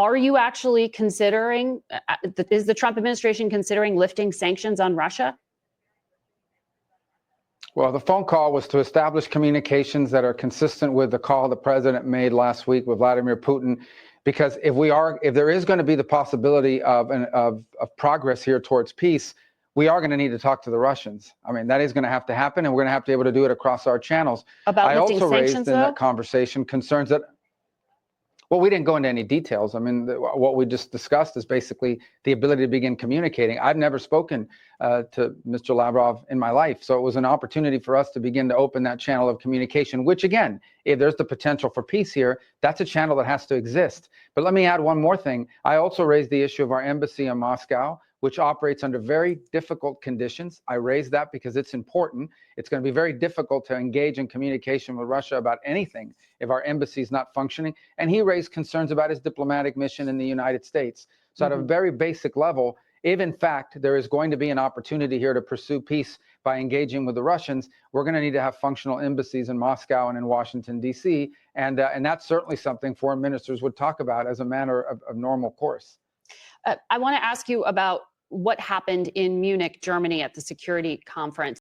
Are you actually considering, is the Trump administration considering lifting sanctions on Russia? Well, the phone call was to establish communications that are consistent with the call the president made last week with Vladimir Putin. Because if there is going to be the possibility of progress here towards peace, we are going to need to talk to the Russians. I mean, that is going to have to happen, and we're going to have to be able to do it across our channels. About lifting I also sanctions, raised in that conversation concerns that, well, we didn't go into any details. I mean, what we just discussed is basically the ability to begin communicating. I've never spoken to Mr. Lavrov in my life, so it was an opportunity for us to begin to open that channel of communication, which again, if there's the potential for peace here, that's a channel that has to exist. But let me add one more thing. I also raised the issue of our embassy in Moscow, which operates under very difficult conditions. I raised that because it's important. It's going to be very difficult to engage in communication with Russia about anything if our embassy is not functioning. And he raised concerns about his diplomatic mission in the United States. So at a very basic level, if in fact there is going to be an opportunity here to pursue peace by engaging with the Russians, we're going to need to have functional embassies in Moscow and in Washington, D.C. And that's certainly something foreign ministers would talk about as a matter of normal course. I want to ask you about what happened in Munich, Germany at the security conference.